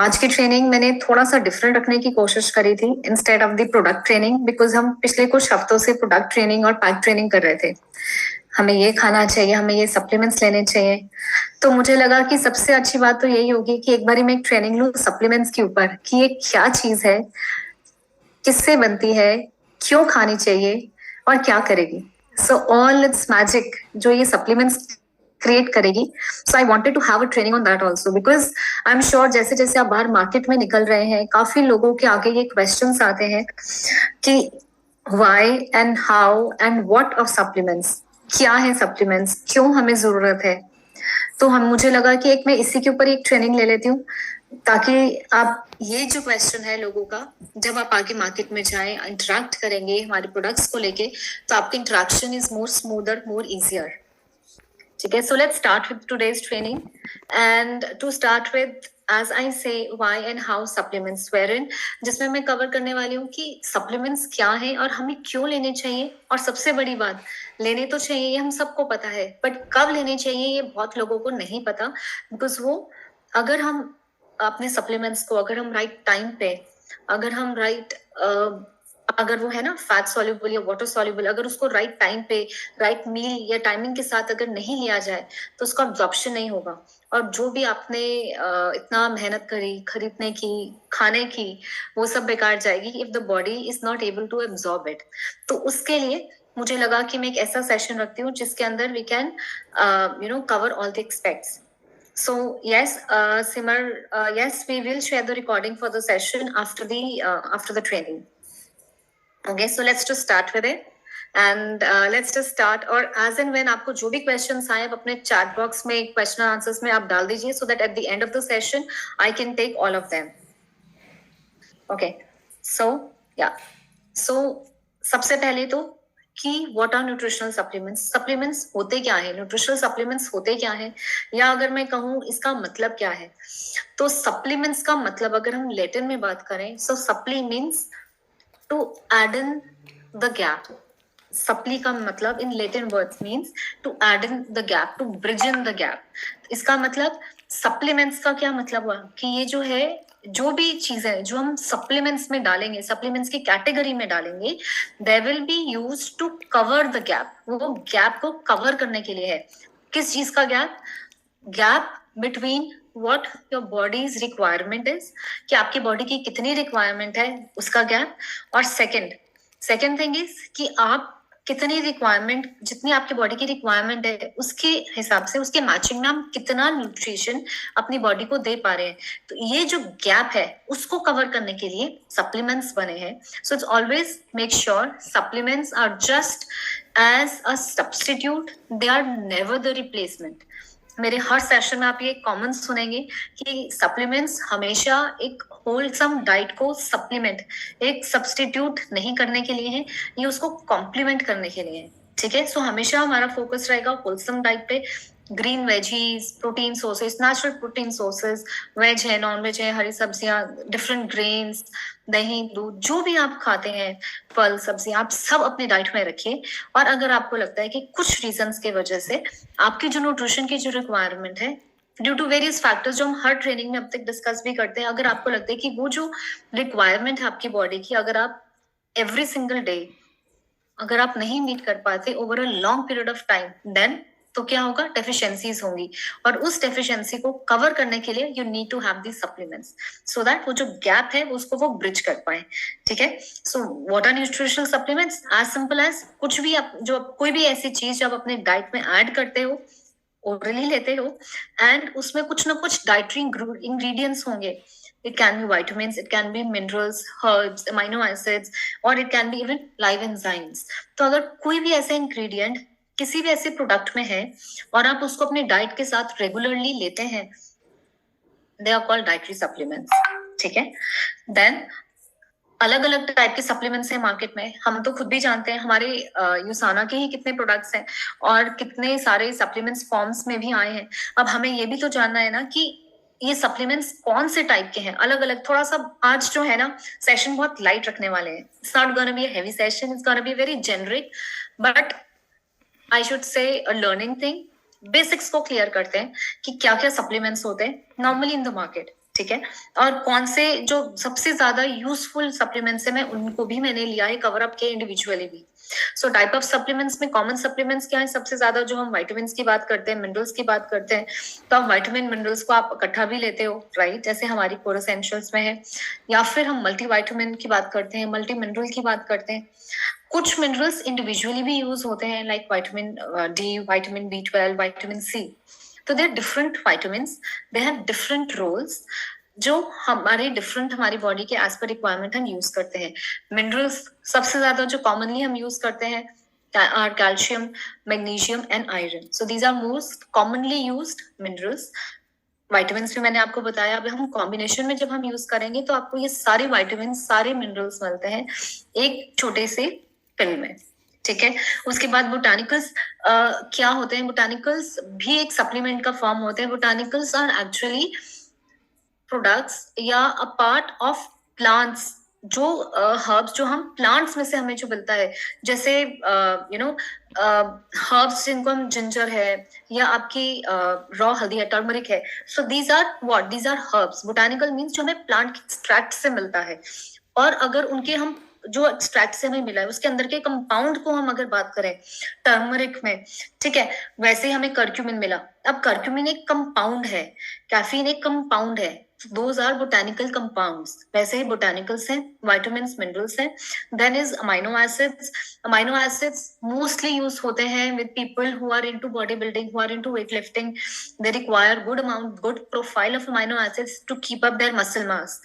आज की ट्रेनिंग मैंने थोड़ा सा डिफरेंट रखने की कोशिश करी थी instead of the product training, because हम पिछले कुछ हफ्तों से प्रोडक्ट ट्रेनिंग और पैक ट्रेनिंग कर रहे थे। हमें ये खाना चाहिए, हमें ये सप्लीमेंट्स लेने चाहिए। तो मुझे लगा कि सबसे अच्छी बात तो यही होगी कि एक बारी मैं एक ट्रेनिंग लूँ सप्लीमेंट्स के ऊपर कि ये क्या चीज है, किससे बनती है, क्यों खानी चाहिए और क्या करेगी। सो ऑल इट्स मैजिक जो ये सप्लीमेंट्स क्रिएट करेगी। So I wanted to have a training on that also, because I am sure जैसे जैसे आप बाहर मार्केट में निकल रहे हैं काफी लोगों के आगे ये क्वेश्चंस आते हैं कि why and how and what of supplements, क्या है सप्लीमेंट्स, क्यों हमें जरूरत है। तो हम मुझे लगा कि एक मैं इसी के ऊपर एक ट्रेनिंग ले लेती हूँ ताकि आप ये जो क्वेश्चन है लोगों का, जब आप आगे मार्केट में जाएं, इंटरेक्ट करेंगे हमारे प्रोडक्ट्स को लेके, तो आपकी interaction is more smoother, more easier. ठीक है, so let's start with today's training and to start with as I say why and how supplements wherein, जिसमें मैं कवर करने वाली हूँ कि सप्लीमेंट्स क्या है और हमें क्यों लेने चाहिए। और सबसे बड़ी बात, लेने तो चाहिए ये हम सबको पता है, बट कब लेने चाहिए ये बहुत लोगों को नहीं पता। बिकॉज वो अगर हम अपने सप्लीमेंट्स को अगर हम राइट टाइम पे, अगर हम अगर वो है ना फैट सॉल्युबल या वाटर सॉल्युबल, अगर उसको राइट टाइम पे राइट मील या टाइमिंग के साथ अगर नहीं लिया जाए तो उसका अब्जॉर्प्शन नहीं होगा। और जो भी आपने इतना मेहनत करी खरीदने की, खाने की, वो सब बेकार जाएगी if the body is not able to absorb it. तो उसके लिए मुझे लगा कि मैं एक ऐसा सेशन रखती हूँ जिसके अंदर we can cover all the aspects. So yes, Simar, yes, we will share the recording for the session after the training. Okay, so let's just start with it. And let's just start. और as and when आपको जो भी questions आए, आप अपने chat box में question and answers में आप डाल दीजिए, so that at the end of the session I can take all of them. Okay, so yeah, so सबसे पहले तो कि what are nutritional supplements, supplements होते क्या है, न्यूट्रिशनल सप्लीमेंट्स होते क्या है, या अगर मैं कहूँ इसका मतलब क्या है। तो सप्लीमेंट्स का मतलब अगर हम लैटिन में बात करें, so supply means to add in the gap. Supply का मतलब in Latin words means to add in the gap, to bridge in the gap. इसका मतलब सप्लीमेंट्स का क्या मतलब हुआ कि ये जो है, जो भी चीजें जो हम सप्लीमेंट्स में डालेंगे, सप्लीमेंट्स की कैटेगरी में डालेंगे, they will be use to cover the gap. वो गैप को कवर करने के लिए है। किस चीज का गैप? Gap between what your body's requirement is, कि आपकी बॉडी की कितनी रिक्वायरमेंट है, उसका गैप। और सेकंड थिंग इज कि आप कितनी रिक्वायरमेंट, जितनी आपकी बॉडी की रिक्वायरमेंट है उसके हिसाब से, उसके मैचिंग में हम कितना न्यूट्रिशन अपनी बॉडी को दे पा रहे हैं। तो ये जो गैप है उसको कवर करने के लिए सप्लीमेंट्स बने हैं। So it's always make sure supplements are just as a substitute, they are never the replacement. मेरे हर सेशन में आप ये कॉमन सुनेंगे कि सप्लीमेंट्स हमेशा एक होलसम डाइट को सप्लीमेंट, एक सब्स्टिट्यूट नहीं करने के लिए है, ये उसको कॉम्प्लीमेंट करने के लिए है। ठीक है, सो हमेशा हमारा फोकस रहेगा होलसम डाइट पे। Green veggies, protein sources, natural protein sources, veg है, नॉन वेज है, हरी सब्जियां, डिफरेंट ग्रेन्स, दही, दूध, जो भी आप खाते हैं, फल सब्जी, आप सब अपने डाइट में रखिए। और अगर आपको लगता है कि कुछ रीजंस के वजह से आपकी जो न्यूट्रिशन की जो रिक्वायरमेंट है, ड्यू टू वेरियस फैक्टर्स जो हम हर ट्रेनिंग में अब तक डिस्कस भी करते हैं, अगर आपको लगता है कि वो जो रिक्वायरमेंट है आपकी बॉडी की, अगर आप एवरी सिंगल डे अगर आप नहीं मीट कर पाते over a long period of time, then तो क्या होगा, डेफिशिएंसीज होंगी। और उस डेफिशिएंसी को कवर करने के लिए you need to have the supplements, so that वो जो गैप है उसको वो ब्रिज कर पाए। ठीक है, so what are nutritional supplements? As simple as कुछ भी आप, जो कोई भी ऐसी चीज जो आप अपने डाइट में ऐड करते हो, ओरली लेते हो, एंड उसमें कुछ ना कुछ डाइटरी इंग्रेडिएंट्स होंगे। It can be vitamins, it can be minerals, herbs, amino acids, or it can be even live enzymes. तो अगर कोई भी ऐसे इंग्रेडिएंट किसी भी ऐसे प्रोडक्ट में है और आप उसको अपने डाइट के साथ रेगुलरली लेते हैं, they are called dietary supplements. ठीक है, देन अलग अलग टाइप के सप्लीमेंट्स हैं मार्केट में, हम तो खुद भी जानते हैं, हमारे यूसाना के ही कितने प्रोडक्ट्स हैं और कितने सारे सप्लीमेंट्स फॉर्म्स में भी आए हैं। अब हमें ये भी तो जानना है ना कि ये सप्लीमेंट्स कौन से टाइप के हैं, अलग अलग। थोड़ा सा आज जो है ना सेशन बहुत लाइट रखने वाले हैं। It's not gonna be a heavy session, it's gonna be very generic, but I should से अ लर्निंग थिंग। बेसिक्स को क्लियर करते हैं कि क्या क्या सप्लीमेंट्स होते हैं नॉर्मली इन द मार्केट। ठीक है। और कौन से जो सबसे ज्यादा यूजफुल सप्लीमेंट्स है, मैं उनको भी मैंने लिया है कवर अप के इंडिविजुअली भी। सो टाइप ऑफ सप्लीमेंट्स में कॉमन सप्लीमेंट्स क्या है, सबसे ज्यादा जो हम विटामिन की बात करते हैं, मिनरल्स की बात करते हैं, तो आप विटामिन मिनरल्स को आप इकट्ठा भी लेते हो, राइट, जैसे हमारी कोर एसेंशियल्स में है। या फिर हम मल्टी विटामिन की बात करते हैं, मल्टी मिनरल की बात करते हैं। कुछ मिनरल्स इंडिविजुअली भी यूज होते हैं, like vitamin D, vitamin B12, vitamin C। तो they are different vitamins, they have different roles, जो हमारी बॉडी के एज पर रिक्वायरमेंट हम यूज करते हैं। मिनरल्स सबसे ज्यादा जो कॉमनली हम यूज करते हैं are calcium, magnesium and iron. So these are most commonly used minerals. Vitamin भी मैंने आपको बताया, अब हम कॉम्बिनेशन में जब हम यूज करेंगे तो आपको ये सारे विटामिन, सारे मिनरल्स मिलते हैं एक छोटे से पिल में, ठीक है। उसके बाद बोटानिकल्स क्या होते हैं, बोटानिकल्स भी एक सप्लीमेंट का फॉर्म होते हैं। बोटानिकल्स आर एक्चुअली प्रोडक्ट्स या अ पार्ट ऑफ प्लांट्स, जो हर्ब्स जो हम प्लांट्स में से हमें जो मिलता है, जैसे हर्ब्स जिनको हम जिंजर है, या आपकी रॉ हल्दी है, टर्मरिक है। So these are what, these are herbs. Botanical means जो हमें प्लांट एक्सट्रैक्ट से मिलता है, और अगर उनके हम जो एक्सट्रैक्ट से हमें मिला है उसके अंदर के कंपाउंड को हम अगर बात करें टर्मरिक में, ठीक है, वैसे ही हमें कर्क्यूमिन मिला। अब कर्क्यूमिन एक कंपाउंड है, कैफीन एक कंपाउंड है, दोज आर बोटानिकल कंपाउंड्स। वैसे ही बोटानिकल्स हैं, विटामिन्स, मिनरल्स हैं। Then is amino acids. Amino acids mostly use होते हैं with people who are into body building, who are into weight lifting. They require good amount, good profile of amino acids to keep up their muscle mass.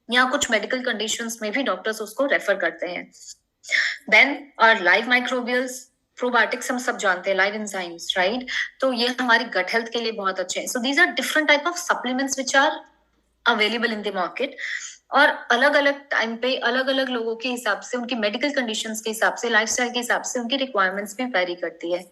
या कुछ medical conditions में भी doctors उसको refer करते हैं। Then are live microbials, probiotics हम सब जानते हैं, लाइव एंजाइम्स, राइट। तो ये हमारी गट हेल्थ के लिए बहुत अच्छे हैं। So these are different type of supplements which are available in the market. और अलग अलग टाइम पे अलग अलग लोगों के हिसाब से, उनकी मेडिकल कंडीशंस के हिसाब से, लाइफस्टाइल के हिसाब से उनकी रिक्वायरमेंट्स भी वेरी करती है।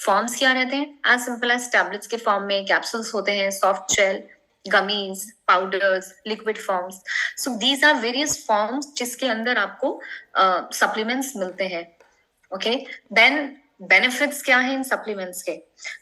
फॉर्म्स क्या रहते हैं, एज सिंपल एज टैबलेट्स के फॉर्म में, कैप्सूल्स होते हैं, soft gel, gummies, powders, liquid forms. So these are various forms जिसके अंदर आपको सप्लीमेंट्स मिलते हैं। ओके, देन बेनिफिट्स क्या है इन सप्लीमेंट्स के,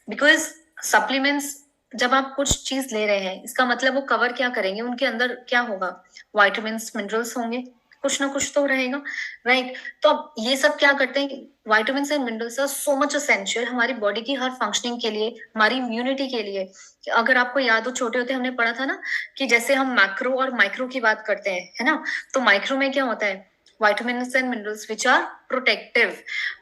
बिकॉज सप्लीमेंट्स जब आप कुछ चीज ले रहे हैं, इसका मतलब वो कवर क्या करेंगे, उनके अंदर क्या होगा, विटामिन्स, मिनरल्स होंगे, कुछ ना कुछ तो रहेगा, राइट। तो अब ये सब क्या करते हैं, vitamins and minerals are so much essential हमारी बॉडी की हर फंक्शनिंग के लिए, हमारी इम्यूनिटी के लिए। अगर आपको याद हो, छोटे होते हमने पढ़ा था ना कि जैसे हम मैक्रो और माइक्रो की बात करते हैं, है ना, तो माइक्रो में क्या होता है, vitamins and minerals which are protective,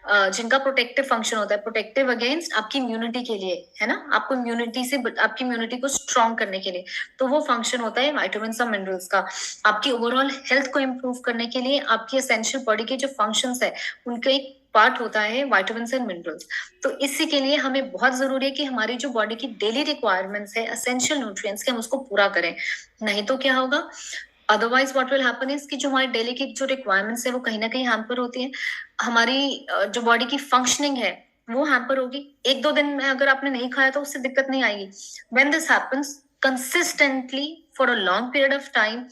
जिनका प्रोटेक्टिव फंक्शन होता है, प्रोटेक्टिव अगेंस्ट आपकी इम्यूनिटी के लिए, है ना, आपको इम्यूनिटी से, आपकी इम्यूनिटी को स्ट्रॉन्ग करने के लिए। तो वो फंक्शन होता है विटामिन्स और मिनरल्स का। आपकी ओवरऑल हेल्थ को इम्प्रूव करने के लिए, आपकी एसेंशियल बॉडी के जो फंक्शंस है उनका एक पार्ट होता है विटामिन्स एंड मिनरल्स। तो इसी के लिए हमें बहुत जरूरी है कि हमारी जो बॉडी की डेली रिक्वायरमेंट्स है एसेंशियल न्यूट्रिएंट्स के, हम उसको पूरा करें। नहीं तो क्या होगा, otherwise what will happen is कि जो हमारी डेली की जो रिक्वायरमेंट्स है वो कहीं ना कहीं हैम्पर होती है, हमारी जो बॉडी की फंक्शनिंग है वो हैम्पर होगी। एक दो दिन में अगर आपने नहीं खाया तो उससे दिक्कत नहीं आएगी। When this happens consistently for a long period of time,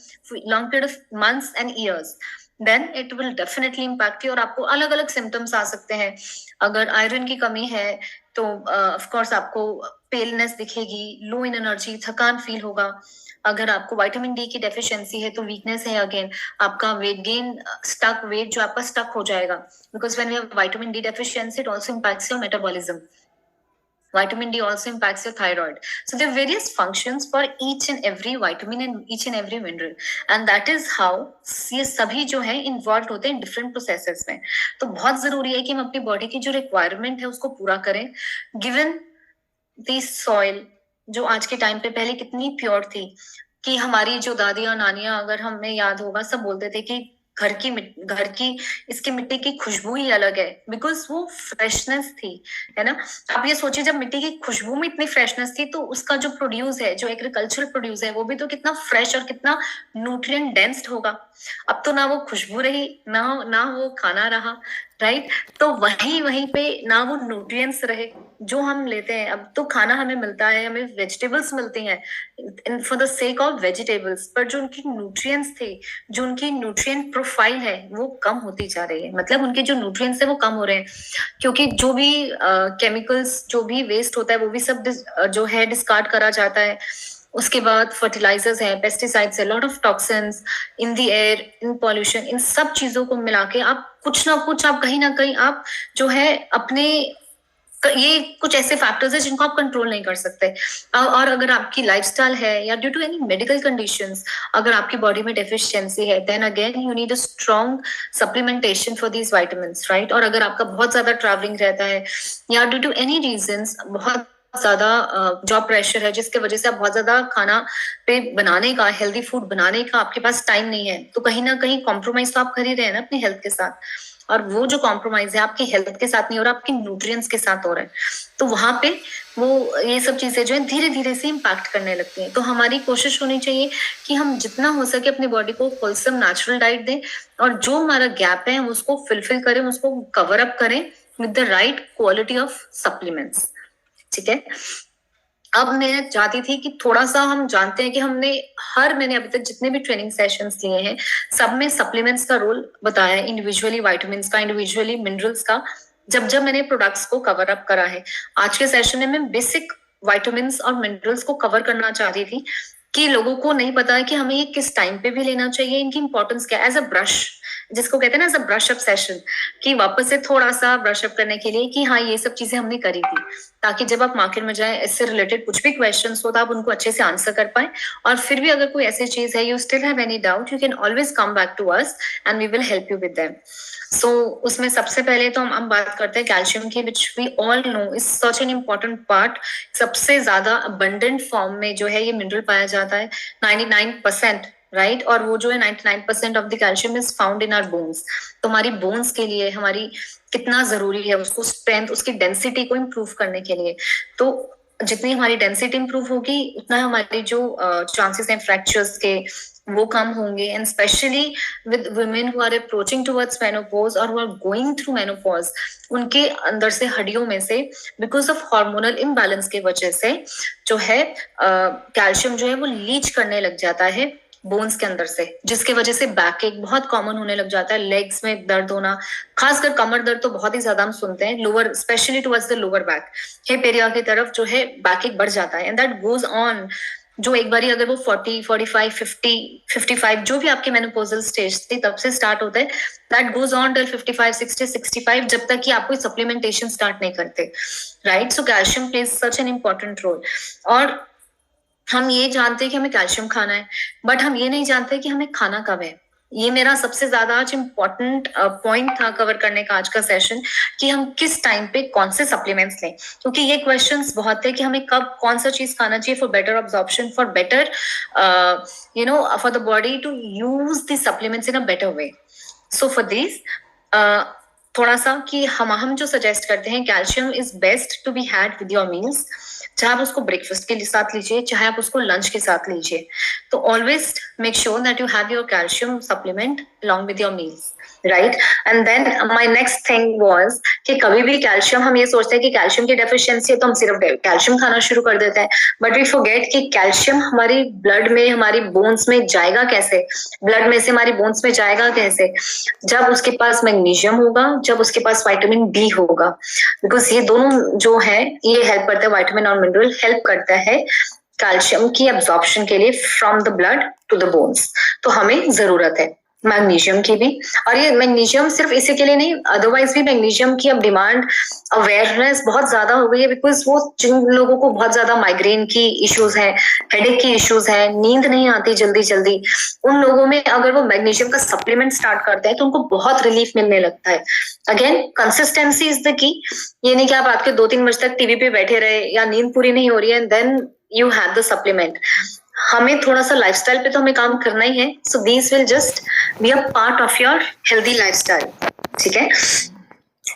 long period of months and years, then it will definitely impact you, और आपको अलग अलग सिम्टम्स आ सकते हैं। अगर आयरन की कमी है तो ऑफ कोर्स आपको पेलनेस दिखेगी, लो इन एनर्जी, थकान फील होगा। अगर आपको विटामिन डी की डेफिशिएंसी है तो वीकनेस है, अगेन आपका वेट गेन, स्टक वेट जो आपका स्टक हो जाएगा, because when we have vitamin D deficiency it also impacts your metabolism. Vitamin D also impacts your thyroid. So there are various functions for each and every vitamin and each and every mineral, and that is how ये सभी जो है involve होते हैं different processes में। तो बहुत जरूरी है कि हम अपनी बॉडी की जो रिक्वायरमेंट है उसको पूरा करें, गिवन दी सॉइल जो आज के टाइम पे पहले कितनी प्योर थी, कि हमारी जो दादियां नानियां, अगर हमें याद होगा, सब बोलते थे कि घर की इसकी मिट्टी की खुशबू ही अलग है, बिकॉज वो फ्रेशनेस थी, है ना। आप ये सोचिए, जब मिट्टी की खुशबू में इतनी फ्रेशनेस थी तो उसका जो प्रोड्यूस है, जो एग्रीकल्चरल प्रोड्यूस है, वो भी तो कितना फ्रेश और कितना न्यूट्रिएंट डेंस्ड होगा। अब तो ना वो खुशबू रही, ना वो खाना रहा, राइट। तो वहीं पे ना वो न्यूट्रिएंट्स रहे जो हम लेते हैं। अब तो खाना हमें मिलता है, हमें वेजिटेबल्स मिलती हैं for the sake of vegetables, पर जो उनकी न्यूट्रिएंट्स थे, जो उनकी न्यूट्रिएंट प्रोफाइल है वो कम होती जा रही है, मतलब उनके जो न्यूट्रिएंट्स है वो कम हो रहे हैं, क्योंकि जो भी केमिकल्स, जो भी वेस्ट होता है वो भी सब जो है डिस्कार्ड करा जाता है। उसके बाद फर्टिलाइजर्स हैं, पेस्टिसाइड्स है, lot of toxins in the air, in pollution, इन सब चीजों को मिला के आप कुछ ना कुछ, आप कहीं ना कहीं आप जो है अपने, ये कुछ ऐसे फैक्टर्स है जिनको आप कंट्रोल नहीं कर सकते। और अगर आपकी लाइफस्टाइल है या due to any medical conditions अगर आपकी बॉडी में डेफिशिएंसी है, then again you need a strong supplementation for these vitamins, right. और अगर आपका बहुत ज्यादा ट्रैवलिंग रहता है या ड्यू टू एनी रीजंस बहुत ज्यादा जॉब प्रेशर है जिसके वजह से आप बहुत ज्यादा खाना पे बनाने का, हेल्दी फूड बनाने का आपके पास टाइम नहीं है, तो कहीं ना कहीं कॉम्प्रोमाइज तो आप कर ही रहे हैं ना अपनी हेल्थ के साथ। और वो जो कॉम्प्रोमाइज है आपकी हेल्थ के साथ नहीं हो रहा, आपकी न्यूट्रिएंट्स के साथ हो रहा है। तो वहां पे वो ये सब चीजें जो है धीरे धीरे से इम्पैक्ट करने लगती हैं। तो हमारी कोशिश होनी चाहिए कि हम जितना हो सके अपनी बॉडी को होलसम नेचुरल डाइट दें, और जो हमारा गैप है हम उसको फिलफिल करें, उसको कवर अप करें with the right quality of supplements. ठीक है। अब मैं चाहती थी कि थोड़ा सा, हम जानते हैं कि मैंने अभी तक जितने भी ट्रेनिंग सेशंस लिए हैं सब में सप्लीमेंट्स का रोल बताया है, इंडिविजुअली विटामिन्स का, इंडिविजुअली मिनरल्स का, जब जब मैंने प्रोडक्ट्स को कवर अप करा है। आज के सेशन में मैं बेसिक विटामिन्स और मिनरल्स को कवर करना चाहती थी कि लोगों को नहीं पता है कि हमें ये किस टाइम पे भी लेना चाहिए, इनकी इंपॉर्टेंस क्या है, एज अ ब्रश, जिसको कहते हैं ना as a brush up session, कि वापस से थोड़ा सा ब्रश अप करने के लिए कि हाँ ये सब चीजें हमने करी थी, ताकि जब आप मार्केट में जाए इससे रिलेटेड कुछ भी क्वेश्चंस हो तो आप उनको अच्छे से आंसर कर पाए। और फिर भी अगर कोई ऐसी चीज है, you still have any doubt, you can always come back to us and we will help you with them. So उसमें सबसे पहले तो हम बात करते हैं कैल्शियम की, which we all know is such an important part. सबसे ज्यादा अबंडेंट फॉर्म में जो है ये मिनरल पाया जाता है 99%, राइट। और वो जो है 99% of the calcium is found in our bones. तो हमारी बोन्स के लिए हमारी कितना जरूरी है उसको स्ट्रेंथ, उसकी डेंसिटी को इम्प्रूव करने के लिए। तो जितनी हमारी डेंसिटी इम्प्रूव होगी उतना हमारी जो चांसेस हैं फ्रैक्चर्स के वो कम होंगे। And specially with women who are approaching towards menopause और who are going through menopause, उनके अंदर से हड्डियों में से बिकॉज ऑफ हार्मोनल इम्बैलेंस की वजह से जो है कैल्शियम जो है वो लीच करने लग जाता है बोन्स के अंदर से, जिसके वजह से बैक एक बहुत कॉमन होने लग जाता है, लेग्स में दर्द होना, खासकर कमर दर्द तो बहुत ही ज्यादा हम सुनते हैं, lower specially towards the lower back, hip area की तरफ जो है बैक एक बढ़ जाता है। एंड दैट गोज ऑन, जो एक बारी अगर वो 40, 45, 50, 55 जो भी आपके मेनोपॉजल स्टेज थी तब से स्टार्ट होता है, दैट गोज ऑन टिल 55, 60, 65, जब तक कि आप कोई सप्लीमेंटेशन स्टार्ट नहीं करते, right. So calcium plays such an important role. और हम ये जानते हैं कि हमें कैल्शियम खाना है, बट हम ये नहीं जानते कि हमें खाना कब है। ये मेरा सबसे ज्यादा आज इम्पोर्टेंट पॉइंट था कवर करने का आज का सेशन, कि हम किस टाइम पे कौन से सप्लीमेंट्स लें, क्योंकि ये क्वेश्चंस बहुत है कि हमें कब कौन सा चीज खाना चाहिए for better absorption, for better for the body to use the supplements in a better way. So for this थोड़ा सा कि हम जो सजेस्ट करते हैं, calcium is best to be had with your meals, चाहे आप उसको ब्रेकफास्ट के साथ लीजिए, चाहे आप उसको लंच के साथ लीजिए। तो always make sure that you have your calcium supplement along with your meals, right? And then my next thing was कि कभी भी कैल्शियम, हम ये सोचते हैं कि कैल्शियम की डेफिशिएंसी है तो हम सिर्फ कैल्शियम खाना शुरू कर देते हैं, बट वी फॉरगेट कि कैल्शियम हमारी ब्लड में, हमारी बोन्स में जाएगा कैसे, ब्लड में से हमारी बोन्स में जाएगा कैसे, जब उसके पास मैग्नीशियम होगा, जब उसके पास विटामिन डी होगा, बिकॉज ये दोनों जो है ये हेल्प करता है, विटामिन और मिनरल हेल्प करता है कैल्शियम की एब्जॉर्प्शन के लिए from the blood to the bones. तो हमें जरूरत है मैग्नीशियम की भी, और ये मैग्नीशियम सिर्फ इसी के लिए नहीं, अदरवाइज भी मैग्नीशियम की अब डिमांड, अवेयरनेस बहुत ज्यादा हो गई है, बिकॉज वो जिन लोगों को बहुत ज्यादा माइग्रेन की इश्यूज है, हेडेक की इश्यूज है, नींद नहीं आती जल्दी जल्दी, उन लोगों में अगर वो मैग्नीशियम का सप्लीमेंट स्टार्ट करते हैं तो उनको बहुत रिलीफ मिलने लगता है। Again consistency is the key, ये नहीं कि आप रात के 2-3 बजे तक टीवी पे बैठे रहे या नींद पूरी नहीं हो रही है then you have the supplement. हमें थोड़ा सा लाइफस्टाइल पे तो हमें काम करना ही है, so these will just be a part of your healthy lifestyle. ठीक है।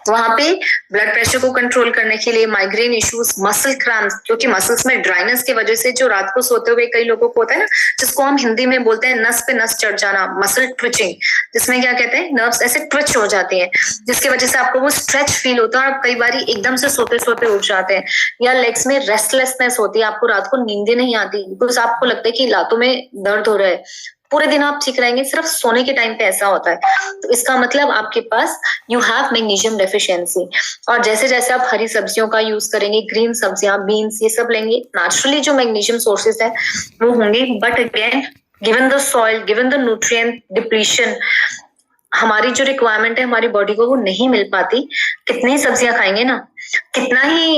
वहां पे ब्लड प्रेशर को कंट्रोल करने के लिए, माइग्रेन इश्यूज, मसल क्रैम्प्स, क्योंकि मसल्स में ड्राइनेस की वजह से जो रात को सोते हुए कई लोगों को होता है ना, जिसको हम हिंदी में बोलते हैं नस पे नस चढ़ जाना, मसल ट्विचिंग, जिसमें क्या कहते हैं नर्व्स ऐसे ट्विच हो जाती हैं, जिसकी वजह से आपको वो स्ट्रेच फील होता है और आप कई बार एकदम से सोते सोते उठ जाते हैं, या लेग्स में रेस्टलेसनेस होती है, आपको रात को नींद नहीं आती बिकॉज आपको लगता है कि लातों में दर्द हो रहा है, पूरे दिन आप ठीक रहेंगे, सिर्फ सोने के टाइम पे ऐसा होता है, तो इसका मतलब आपके पास यू हैव मैग्नीशियम डेफिशिएंसी। और जैसे जैसे आप हरी सब्जियों का यूज करेंगे, ग्रीन सब्जियां, बीन्स, ये सब लेंगे, नेचुरली जो मैग्नीशियम सोर्सेज है वो होंगे। But again given the soil, given the nutrient depletion, हमारी जो रिक्वायरमेंट है हमारी बॉडी को वो नहीं मिल पाती। कितनी सब्जियां खाएंगे ना, कितना ही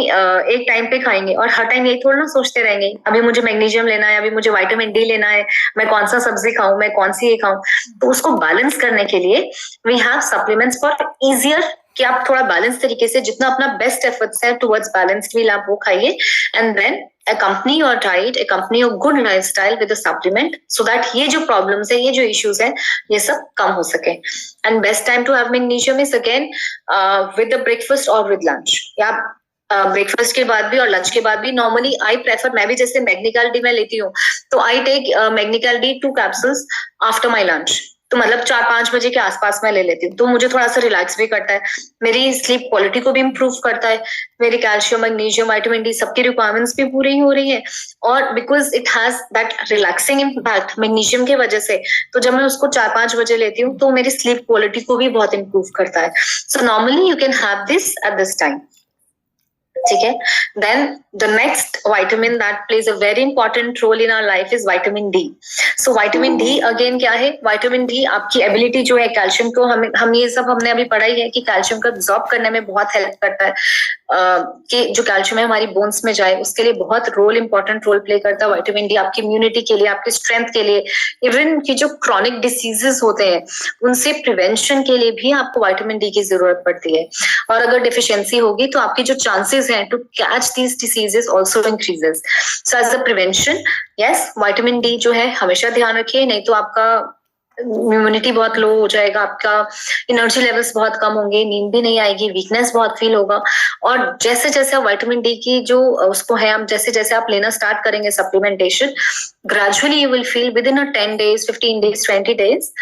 एक टाइम पे खाएंगे, और हर टाइम यही थोड़ा ना सोचते रहेंगे अभी मुझे मैग्नीशियम लेना है, अभी मुझे विटामिन डी लेना है, मैं कौन सा सब्जी खाऊं, मैं कौन सी ये खाऊं। तो उसको बैलेंस करने के लिए we have supplements for easier, कि आप थोड़ा बैलेंस तरीके से जितना अपना बेस्ट एफर्ट्स है टुवर्ड्स बैलेंस्ड मील आप वो खाइए, and then accompany your diet, accompany your good lifestyle with a supplement, so that ये जो problems है, ये जो issues है, ये सब कम हो सके। And best time to have magnesium is again with the breakfast or with lunch, या ब्रेकफास्ट के बाद भी और लंच के बाद भी। नॉर्मली आई प्रेफर, मैं भी जैसे मैग्नीकाल डी मैं लेती हूँ, तो I take Magnical D 2 capsules after my lunch, तो मतलब 4-5 बजे के आसपास मैं ले लेती हूँ, तो मुझे थोड़ा सा रिलैक्स भी करता है, मेरी स्लीप क्वालिटी को भी इम्प्रूव करता है, मेरी कैल्शियम, मैग्नीशियम, विटामिन डी सबकी रिक्वायरमेंट्स भी पूरी हो रही है, और because it has that relaxing impact magnesium के वजह से, तो जब मैं उसको 4-5 बजे लेती हूँ तो मेरी स्लीप क्वालिटी को भी बहुत इम्प्रूव करता है। So normally you can have this at this time, ठीक है। Then the next vitamin that plays a very important role in our life is vitamin D. So vitamin D again क्या है, vitamin D आपकी ability जो है calcium को, हम ये सब हमने अभी पढ़ा ही है कि कैल्शियम को एब्जॉर्ब करने में बहुत हेल्प करता है, कि जो कैल्शियम है हमारी बोन्स में जाए, उसके लिए बहुत इंपॉर्टेंट रोल प्ले करता है विटामिन डी, आपकी इम्यूनिटी के लिए, आपकी स्ट्रेंथ के लिए, इवन की जो क्रॉनिक डिसीजेस होते हैं उनसे प्रिवेंशन के लिए भी आपको विटामिन डी की जरूरत पड़ती है। और अगर डिफिशियंसी होगी तो आपकी जो चांसेस हैं to catch these diseases also increases. So as a prevention, yes, vitamin D जो है हमेशा ध्यान रखिए, नहीं तो आपका इम्यूनिटी बहुत लो हो जाएगा, आपका एनर्जी लेवल्स बहुत कम होंगे, नींद भी नहीं आएगी, वीकनेस बहुत फील होगा। और जैसे जैसे विटामिन डी की जो उसको है, हम जैसे जैसे आप लेना स्टार्ट करेंगे supplementation, gradually you will feel with in a 10 days, 15 days, 20 days,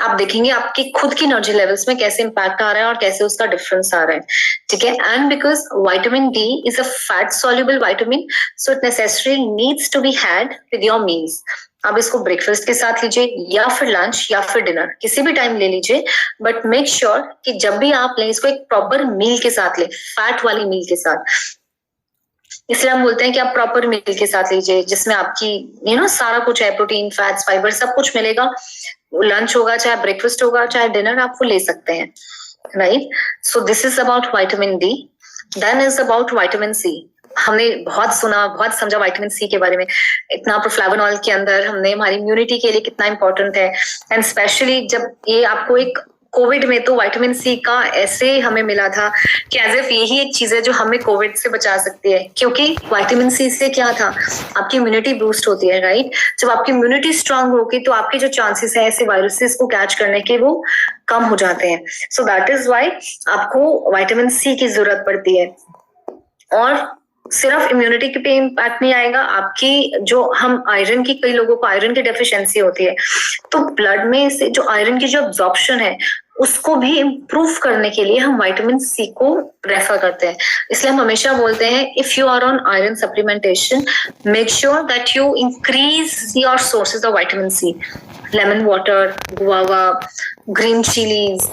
आप देखेंगे आपकी खुद की एनर्जी लेवल्स में कैसे इंपैक्ट आ रहा है और कैसे उसका डिफरेंस आ रहा है, ठीक है। And because vitamin D is a fat soluble vitamin, so it necessary needs to be had with your meals. आप इसको ब्रेकफास्ट के साथ लीजिए, या फिर लंच, या फिर डिनर, किसी भी टाइम ले लीजिए, बट मेक श्योर कि जब भी आप लें इसको एक प्रॉपर मील के साथ लें, फैट वाली मील के साथ। इसलिए हम बोलते हैं कि आप प्रॉपर मील के साथ लीजिए, जिसमें आपकी सारा कुछ है, प्रोटीन, फैट्स, फाइबर, सब कुछ मिलेगा। लंच होगा, चाहे ब्रेकफास्ट होगा, चाहे डिनर, आप वो ले सकते हैं, राइट। So this is about vitamin D. Then is about vitamin C. हमने बहुत सुना, बहुत समझा विटामिन सी के बारे में, इतना प्रोफ्लेवोनॉल के अंदर हमने हमारी इम्यूनिटी के लिए कितना इंपॉर्टेंट है। एंड स्पेशली जब ये आपको एक कोविड में तो विटामिन सी का ऐसे हमें मिला था कि एज इफ यही एक चीज है जो हमें कोविड से बचा सकती है, क्योंकि विटामिन सी से क्या था, आपकी इम्यूनिटी बूस्ट होती है, राइट। जब आपकी इम्यूनिटी स्ट्रांग होगी तो आपके जो चांसेस है ऐसे वायरसेस को कैच करने के वो कम हो जाते हैं। सो दैट इज व्हाई आपको विटामिन सी की जरूरत पड़ती है। और सिर्फ इम्यूनिटी पे इम्पैक्ट नहीं आएगा, आपकी जो हम आयरन की, कई लोगों को आयरन की डेफिशिएंसी होती है, तो ब्लड में से जो आयरन की जो अब्जॉर्प्शन है उसको भी इम्प्रूव करने के लिए हम विटामिन सी को रेफर करते हैं। इसलिए हम हमेशा बोलते हैं if you are on iron supplementation, make sure that you increase your sources of vitamin C. Lemon water, guava, green chillies,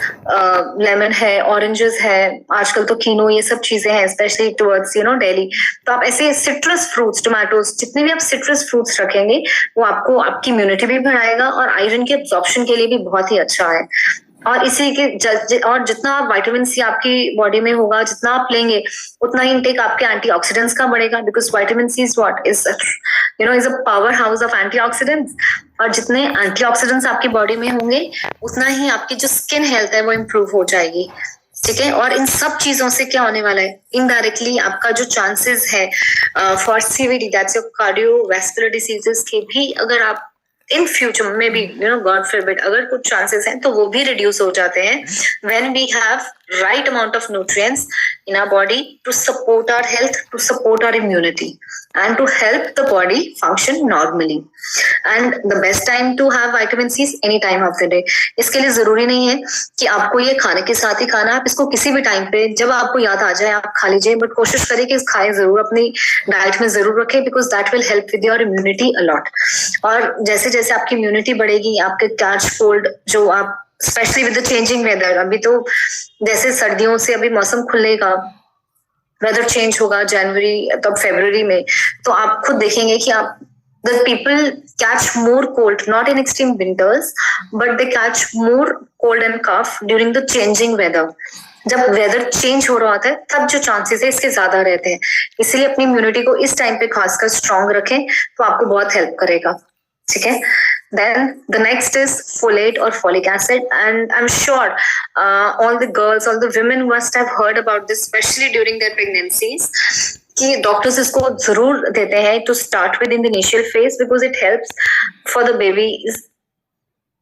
lemon है, ऑरेंजेस है, आजकल तो कीनो, ये सब चीजें हैं स्पेशली टुवर्ड्स दिल्ली। तो आप ऐसे सिट्रस फ्रूट्स, टोमेटोज, जितने भी आप सिट्रस फ्रूट्स रखेंगे वो आपको आपकी इम्यूनिटी भी बढ़ाएगा और आयरन के एब्जॉर्प्शन के लिए भी बहुत ही अच्छा है। और इसी के और जितना आप विटामिन सी आपकी बॉडी में होगा, जितना आप लेंगे उतना ही इनटेक आपके एंटीऑक्सीडेंट्स का बढ़ेगा, because vitamin C is what is is a power house of antioxidants. और जितने एंटीऑक्सीडेंट्स आपकी बॉडी में होंगे उतना ही आपकी जो स्किन हेल्थ है वो इम्प्रूव हो जाएगी, ठीक है। और इन सब चीजों से क्या होने वाला है, इनडायरेक्टली आपका जो चांसेस है for CVD, that's cardiovascular diseases के भी, अगर आप इन फ्यूचर में भी गॉड फॉरबिड अगर कुछ चांसेस हैं तो वो भी रिड्यूस हो जाते हैं when we have right amount of nutrients in our body to support our health, to support our immunity, and to help the body function normally. And the best time to have vitamin C is any time of the day. इसके लिए जरूरी नहीं है कि आपको ये खाने के साथ ही खाना, आप इसको किसी भी टाइम पे जब आपको याद आ जाए आप खा लीजिए, बट कोशिश करिए कि खाएं जरूर, अपनी डाइट में जरूर रखें, because that will help with your immunity a lot. और जैसे जैसे आपकी इम्यूनिटी बढ़ेगी, आपके कैच कोल्ड जो आप specially with the changing weather, अभी तो जैसे सर्दियों से अभी मौसम खुलेगा, वेदर चेंज होगा जनवरी तब फरवरी में, तो आप खुद देखेंगे कि आप the people catch more cold, not in extreme winters, but they catch more cold and cough during the changing weather. जब वेदर चेंज हो रहा होता है तब जो चांसेस है इसके ज्यादा रहते हैं, इसलिए अपनी इम्यूनिटी को इस टाइम पे खासकर स्ट्रांग रखें तो आपको बहुत हेल्प करेगा। ठीक है, then the next is folate or folic acid, and I'm sure all the girls, all the women must have heard about this, especially during their pregnancies, कि डॉक्टर्स इसको जरूर देते हैं to start with in the initial phase, because it helps for the baby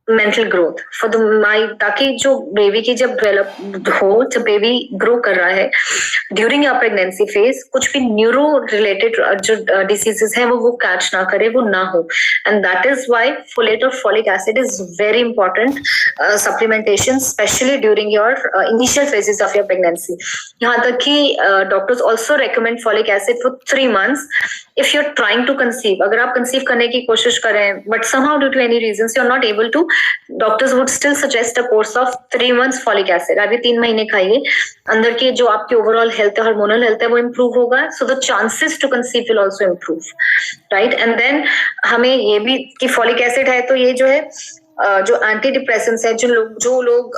mental growth for the mind, ताकि जो baby की जब develop हो, जब बेबी ग्रो कर रहा है ड्यूरिंग योर प्रेगनेंसी फेज, कुछ भी न्यूरो रिलेटेड जो डिसीजेस है वो कैच ना करे, वो ना हो। And that is why folate और folic acid is very important supplementation, specially during your initial phases of your pregnancy. यहाँ तक कि doctors also recommend folic acid for 3 months if you are trying to conceive. अगर आप conceive करने की कोशिश करें but somehow due to any reasons you are not able to, doctors would still suggest a course of 3 months folic acid. अभी 3 महीने खाइए, अंदर की जो आपकी ओवरऑल हेल्थ है, हार्मोनल हेल्थ है, वो इम्प्रूव होगा, so the chances to conceive will also improve, right. And then हमें ये भी कि फॉलिक एसिड है तो ये जो है जो एंटी डिप्रेसेंट्स है, जो लोग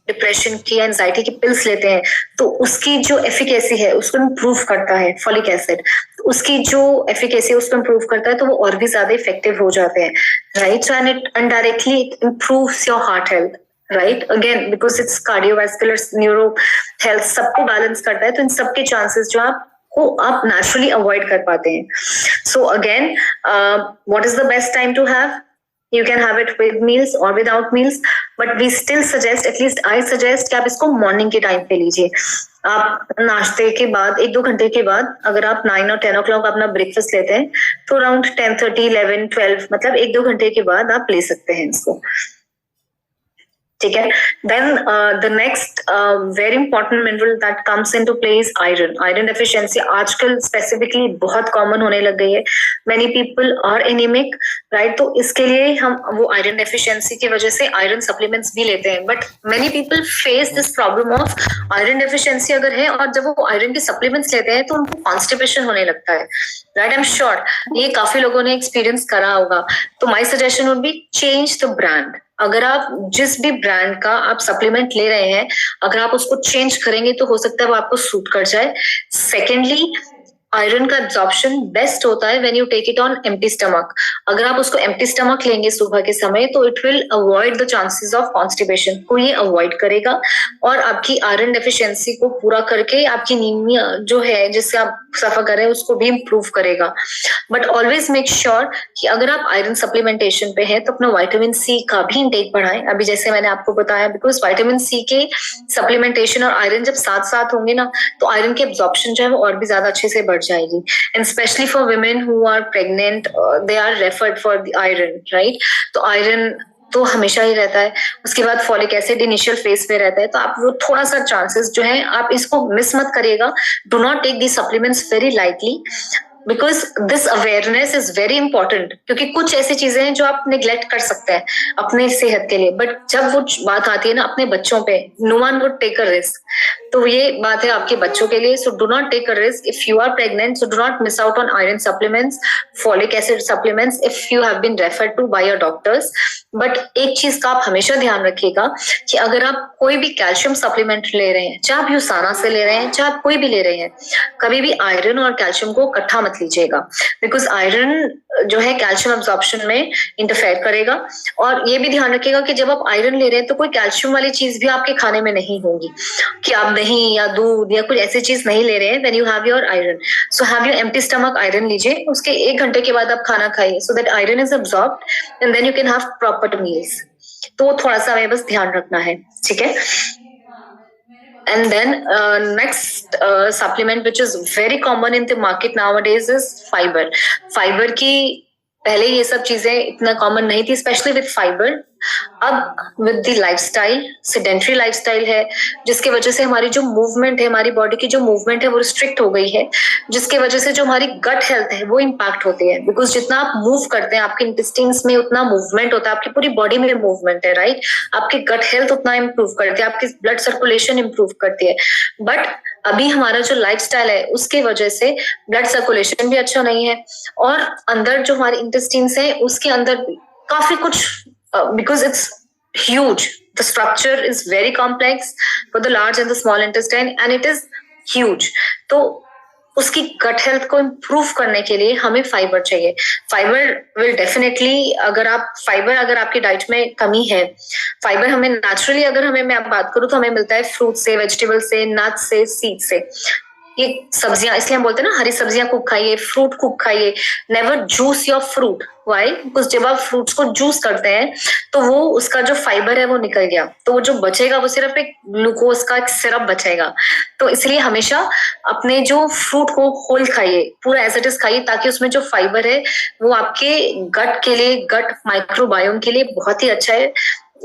डिप्रेशन की, एंजाइटी की पिल्स लेते हैं, तो उसकी जो एफिकेसी है उसको इम्प्रूव करता है फॉलिक एसिड, उसकी जो एफिकेसी है उसको इम्प्रूव करता है, तो वो और भी ज्यादा इफेक्टिव हो जाते हैं, राइट। So and it indirectly it improves your heart health, right, again because it's cardiovascular, neuro health सबको बैलेंस करता है, तो इन सबके चांसेस जो आप नेचुरली अवॉइड कर पाते हैं। So again what is the best time to have? You can have it with meals or without meals, but we still suggest, at least I suggest, कि आप इसको मॉर्निंग के टाइम पे लीजिए। आप नाश्ते के बाद 1-2 घंटे के बाद अगर आप 9 और 10 o'clock अपना ब्रेकफास्ट लेते हैं तो अराउंड 10:30, 11, 12 मतलब 1-2 घंटे के बाद आप ले सकते हैं इसको। ठीक है, then the next very important mineral that comes into play is iron. Iron deficiency आजकल स्पेसिफिकली बहुत कॉमन होने लग गई है, many people are anaemic, right. तो इसके लिए हम वो आयरन डेफिशिएंसी की वजह से आयरन सप्लीमेंट्स भी लेते हैं, but many people face this problem of iron deficiency अगर है और जब वो आयरन के सप्लीमेंट्स लेते हैं तो उनको कॉन्स्टिपेशन होने लगता है, राइट। आई एम श्योर ये काफी लोगों ने एक्सपीरियंस करा होगा। तो my suggestion would be change the brand. अगर आप जिस भी ब्रांड का आप सप्लीमेंट ले रहे हैं, अगर आप उसको चेंज करेंगे तो हो सकता है वो आपको सूट कर जाए। सेकेंडली, आयरन का एब्जॉर्प्शन बेस्ट होता है when you take it on empty stomach. अगर आप उसको एम्प्टी स्टमक लेंगे सुबह के समय तो it will avoid the chances of constipation को, ये अवॉइड करेगा और आपकी आयरन डेफिशिएंसी को पूरा करके आपकी नीमिया जो है जिससे आप सफर कर रहे हैं उसको भी इम्प्रूव करेगा। बट ऑलवेज मेक श्योर कि अगर आप आयरन सप्लीमेंटेशन पे हैं तो अपना विटामिन सी का भी इंटेक बढ़ाएं। अभी जैसे मैंने आपको बताया, बिकॉज विटामिन सी के सप्लीमेंटेशन और आयरन जब साथ साथ होंगे ना तो आयरन की एब्जॉर्प्शन जो है वो और भी ज्यादा अच्छे से बढ़ जाएगी। And specially for women who are pregnant, they are referred for the iron, right. तो आयरन तो हमेशा ही रहता है, उसके बाद फॉलिक एसिड इनिशियल फेज पे रहता है, तो आप वो थोड़ा सा चांसेस जो है आप इसको मिस मत करिएगा। Do not take the supplements very lightly, because this awareness is very important, क्योंकि कुछ ऐसी चीजें हैं जो आप निग्लेक्ट कर सकते हैं अपने सेहत के लिए, बट जब वो बात आती है ना अपने बच्चों पे, no one would take a risk. तो ये बात है आपके बच्चों के लिए, so do not take a risk if you are pregnant. So do not miss out on iron supplements, folic acid supplements if you have been referred to by your doctors. But एक चीज का आप हमेशा ध्यान रखिएगा कि अगर आप कोई भी कैल्शियम सप्लीमेंट ले रहे हैं, चाहे आप यूसाना से ले रहे हैं, चाहे आप कोई भी ले रहे हैं, कभी भी आयरन और कैल्शियम को इकट्ठा मत लीजिएगा, बिकॉज आयरन जो है कैल्शियम एब्जॉर्प्शन में इंटरफेयर करेगा। और ये भी ध्यान रखिएगा कि जब आप आयरन ले रहे हैं तो कोई कैल्शियम वाली चीज भी आपके खाने में नहीं होगी, कि आप दही या दूध या कुछ ऐसी चीज नहीं ले रहे हैं when you have your iron. So have your empty stomach iron लीजिए, उसके 1 घंटे के बाद आप खाना खाइए, so that iron is absorbed and then you can have proper meals. तो थोड़ा सा हमें बस ध्यान रखना है, ठीक है। And then next supplement which is very common in the market nowadays is fiber. Fiber की पहले ये सब चीजें इतना कॉमन नहीं थी, स्पेशली विद फाइबर. अब with the lifestyle, sedentary lifestyle है, जिसकी वजह से हमारी जो मूवमेंट है, हमारी बॉडी की जो मूवमेंट है वो रिस्ट्रिक्ट हो गई है, जिसकी वजह से जो हमारी गट हेल्थ है वो इम्पैक्ट होती है. बिकॉज जितना आप मूव करते हैं आपके इंटेस्टाइन्स में उतना मूवमेंट होता है, आपकी पूरी बॉडी में मूवमेंट है, राइट. आपकी गट हेल्थ उतना इम्प्रूव करती है, आपकी ब्लड सर्कुलेशन इम्प्रूव करती है. बट अभी हमारा जो लाइफस्टाइल है उसके वजह से ब्लड सर्कुलेशन भी अच्छा नहीं है, और अंदर जो हमारे इंटेस्टाइन्स है उसके अंदर काफी कुछ, because it's huge, the structure is very complex for the large and the small intestine and it is huge. तो उसकी गट हेल्थ को इम्प्रूव करने के लिए हमें फाइबर चाहिए. फाइबर विल डेफिनेटली, अगर आपकी डाइट में कमी है, फाइबर हमें नेचुरली, अगर मैं बात करूं तो हमें मिलता है फ्रूट से, वेजिटेबल से, नट से, सीड से. ये सब्जियां, इसलिए हम बोलते हैं ना हरी सब्जियां खूब खाइए, फ्रूट खूब खाइए. Never juice your fruit. Why? Because जब आप फ्रूट्स को जूस करते हैं तो वो उसका जो फाइबर है वो निकल गया, तो वो जो बचेगा वो सिर्फ एक ग्लूकोज का एक सिरप बचेगा. तो इसलिए हमेशा अपने जो फ्रूट को होल खाइए, पूरा एज इट इज खाइए, ताकि उसमें जो फाइबर है वो आपके गट के लिए, गट माइक्रोबायोम के लिए बहुत ही अच्छा है,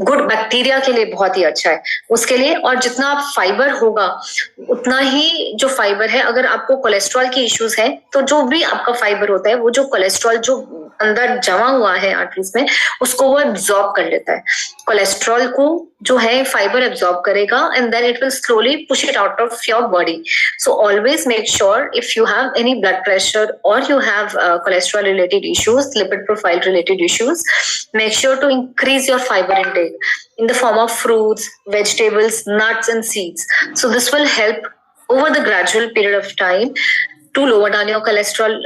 गुड बैक्टीरिया के लिए बहुत ही अच्छा है उसके लिए. और जितना आप फाइबर होगा उतना ही जो फाइबर है, अगर आपको कोलेस्ट्रॉल की इश्यूज है तो जो भी आपका फाइबर होता है वो जो कोलेस्ट्रॉल जो अंदर जमा हुआ है आर्टरीज में उसको वो एब्जॉर्ब कर लेता है. कोलेस्ट्रॉल को जो है फाइबर एब्जॉर्ब करेगा and then it will slowly push it out of your body. So always make sure if you have any blood pressure और you have cholesterol related issues, lipid profile related issues, make sure to increase your fiber intake in the form of fruits, vegetables, nuts and seeds. So this will help over the gradual period of time to lower down your cholesterol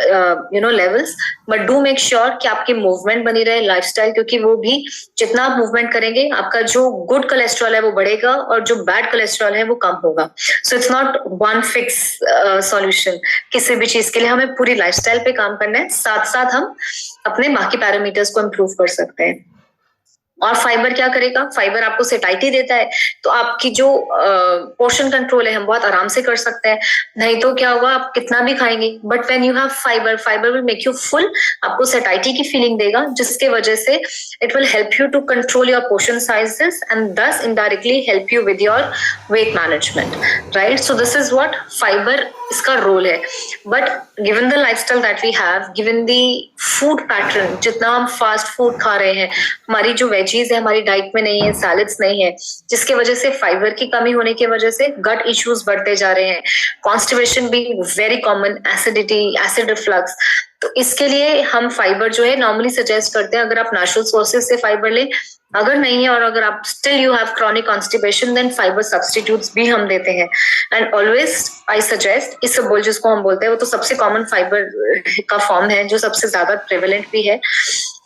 levels. But do make sure कि आपकी movement बनी रहे, lifestyle, क्योंकि वो भी जितना आप movement करेंगे आपका जो गुड कोलेस्ट्रॉल है वो बढ़ेगा और जो बैड कोलेस्ट्रॉल है वो कम होगा. So it's not one fix solution. किसी भी चीज के लिए हमें पूरी लाइफस्टाइल पे काम करना है, साथ साथ हम अपने बाकी पैरामीटर्स को इम्प्रूव कर सकते हैं. और फाइबर क्या करेगा? फाइबर आपको सेटाइटी देता है, तो आपकी जो पोर्शन कंट्रोल है हम बहुत आराम से कर सकते हैं. नहीं तो क्या होगा, आप कितना भी खाएंगे but when you have fibre, fibre will make you full, आपको सेटाइटी की फीलिंग देगा, जिसके वजह से it will help you to control your portion sizes and thus indirectly help you with your weight management, right. So this is what fibre इसका role है. But given the lifestyle that we have, given the food pattern, जितना हम fast food खा रहे हैं, हमारी जो veggies है हमारी डाइट में नहीं है, सैलड्स नहीं है, जिसके वजह से फाइबर की कमी होने की वजह से गट इश्यूज बढ़ते जा रहे हैं, कॉन्स्टिपेशन भी very common, acidity, acid reflux. तो इसके लिए हम फाइबर जो है नॉर्मली सजेस्ट करते हैं अगर आप नेचुरल सोर्सेज से फाइबर लें. अगर नहीं है और अगर आप still you have chronic constipation, then fibre substitutes भी हम देते हैं. एंड ऑलवेज आई सजेस्ट इसबगोल जिसको हम बोलते हैं, वो तो सबसे कॉमन फाइबर का फॉर्म है जो सबसे ज्यादा प्रेवलेंट भी है.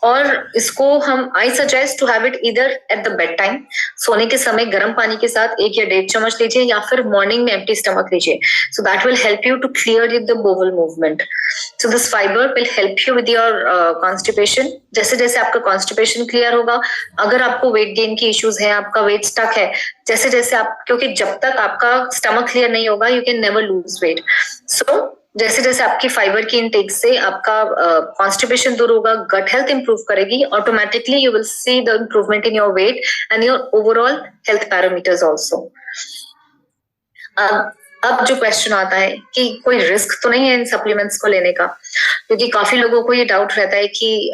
और इसको हम I suggest to have it either at the bed time, सोने के समय गर्म पानी के साथ 1 या 1.5 चम्मच लीजिए, या फिर मॉर्निंग में एम्प्टी स्टमक लीजिए. So that will help you to clear the bowel movement. So this fibre will help you with your constipation. जैसे जैसे आपका कॉन्स्टिपेशन क्लियर होगा, अगर आपको वेट गेन की इश्यूज है, आपका वेट स्टक है, जैसे जैसे आप, क्योंकि जब तक आपका स्टमक क्लियर नहीं होगा you can never lose weight. So जैसे जैसे आपकी फाइबर की इनटेक से आपका कॉन्स्टिपेशन दूर होगा, गट हेल्थ इंप्रूव करेगी, automatically you will see the improvement in your weight and your overall health parameters also. अब जो क्वेश्चन आता है कि कोई रिस्क तो नहीं है इन सप्लीमेंट्स को लेने का, क्योंकि काफी लोगों को ये डाउट रहता है कि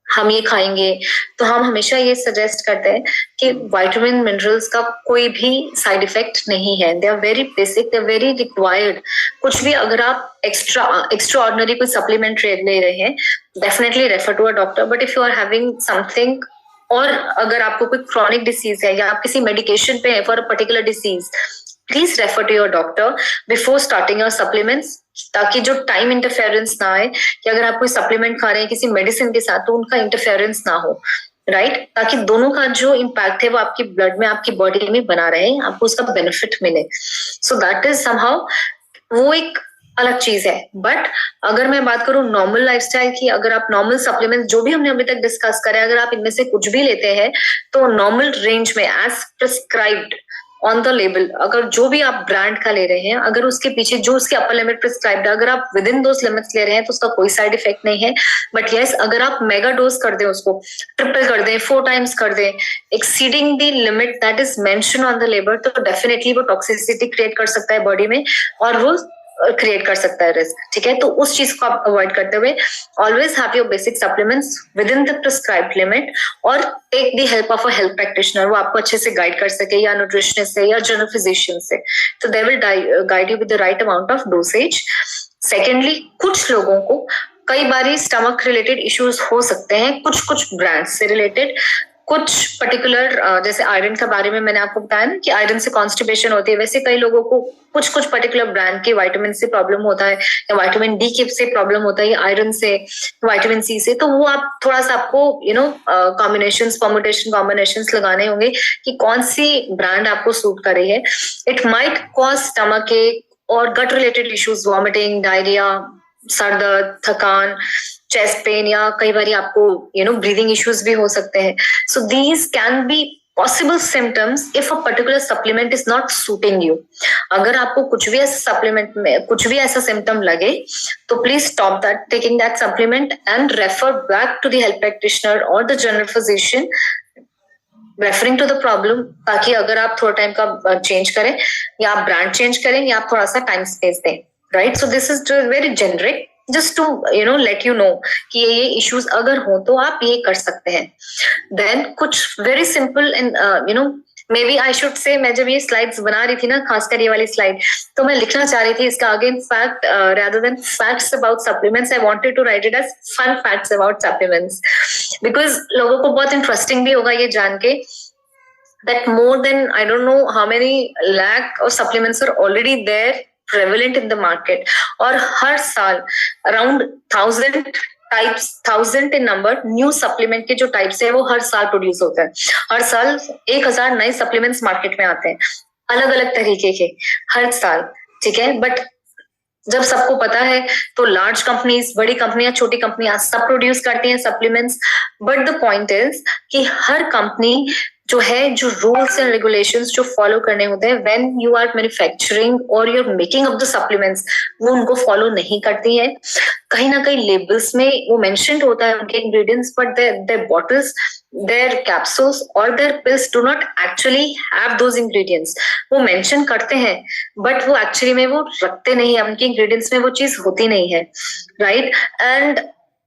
हम ये खाएंगे. तो हम हमेशा ये सजेस्ट करते हैं कि विटामिन मिनरल्स का कोई भी साइड इफेक्ट नहीं है. They are very basic, they are very required. कुछ भी अगर आप एक्स्ट्रा ऑर्डिनरी कोई सप्लीमेंट ले रहे हैं, definitely refer to a doctor. But if you are having something, और अगर आपको कोई क्रॉनिक डिसीज है या आप किसी मेडिकेशन पे है for a particular disease, please refer to your doctor before starting your supplements, ताकि जो टाइम इंटरफेरेंस ना आए कि अगर आप कोई सप्लीमेंट खा रहे हैं किसी मेडिसिन के साथ तो उनका इंटरफेरेंस ना हो, राइट. ताकि दोनों का जो इम्पैक्ट है वो आपकी ब्लड में, आपकी बॉडी में बना रहे, आपको उसका बेनिफिट मिले. सो दैट इज समहाउ, वो एक अलग चीज है. बट अगर मैं बात करूं नॉर्मल लाइफस्टाइल की, अगर आप नॉर्मल सप्लीमेंट जो भी हमने अभी तक डिस्कस करे, अगर आप इनमें से कुछ भी लेते हैं तो नॉर्मल रेंज में as prescribed on the label, अगर जो भी आप ब्रांड का ले रहे हैं, अगर उसके पीछे जो उसके अपर लिमिट प्रिस्क्राइब्ड है, अगर आप विद इन दोस लिमिट्स ले रहे हैं तो उसका कोई साइड इफेक्ट नहीं है। बट यस, अगर आप मेगा डोज कर दें, उसको ट्रिपल कर दें, 4 टाइम्स कर दें, exceeding the limit that is mention on the label, तो डेफिनेटली वो टॉक्सिसिटी क्रिएट कर सकता है बॉडी में और वो क्रिएट कर सकता है रिस्क। ठीक है, तो उस चीज को आप अवॉइड करते हुए always have your basic supplements with in the prescribed limit और take the help of a health practitioner, वो आपको अच्छे से गाइड कर सके, या न्यूट्रिशनिस्ट से या जनरल फिजिशियन से, तो they will guide you with the right amount of dosage. Secondly, कुछ लोगों को कई बार स्टमक रिलेटेड इश्यूज हो सकते हैं, कुछ ब्रांड्स से रिलेटेड, कुछ पर्टिकुलर, जैसे आयरन के बारे में मैंने आपको बताया ना कि आयरन से कॉन्स्टिपेशन होती है, वैसे कई लोगों को कुछ पर्टिकुलर ब्रांड के विटामिन से प्रॉब्लम होता है, या विटामिन डी के से प्रॉब्लम होता है, या आयरन से, विटामिन सी से, तो वो आप थोड़ा सा आपको कॉम्बिनेशंस, परम्यूटेशन कॉम्बिनेशंस लगाने होंगे कि कौन सी ब्रांड आपको सूट कर रही है। It might cause stomach ache और gut related issues, vomiting, diarrhoea, सर दर्द, थकान, चेस्ट पेन, या कई बार आपको ब्रीदिंग इश्यूज भी हो सकते हैं। So these can be possible symptoms if a particular supplement is not shooting you. अगर आपको कुछ भी ऐसा सप्लीमेंट में कुछ भी ऐसा सिम्टम लगे तो please stop that taking that supplement and refer back to the health practitioner और the general physician referring to the problem, ताकि अगर आप थोड़ा टाइम का चेंज करें, या आप ब्रांड चेंज करें, या आप थोड़ा सा टाइम स्पेस दें, right. So this is very generic, just to let you know कि ये इश्यूज अगर हो तो आप ये कर सकते हैं। देन कुछ very simple and maybe I should say, मैं जब ये स्लाइड्स बना रही थी ना, खासकर ये वाली स्लाइड, तो मैं लिखना चाह रही थी इसका आगे, in fact rather than facts about supplements, I wanted to write it as fun facts about supplements, because लोगों को बहुत इंटरेस्टिंग भी होगा ये जान के that more than I don't know how many lakh of supplements are already there prevalent in the market, और हर साल around 1000 in number new supplement के जो टाइप्स है वो हर साल प्रोड्यूस होता है। हर साल 1000 नए सप्लीमेंट्स मार्केट में आते हैं, अलग अलग तरीके के, हर साल। ठीक है, बट जब सबको पता है तो लार्ज कंपनीज, बड़ी कंपनियां, छोटी कंपनियां सब प्रोड्यूस करती हैं supplements, but the point is कि हर कंपनी जो है, जो रूल्स एंड रेगुलेशंस जो फॉलो करने होते हैं व्हेन यू आर मैन्युफैक्चरिंग और you are making up the supplements, वो उनको फॉलो नहीं करती है। कहीं ना कहीं लेबल्स में वो मेंशन्ड होता है उनके ingredients, but their bottles, their capsules or their pills do not actually have those ingredients. वो मेंशन करते हैं बट वो एक्चुअली में वो रखते नहीं है, उनके इंग्रेडिएंट्स में वो चीज होती नहीं है, राइट। एंड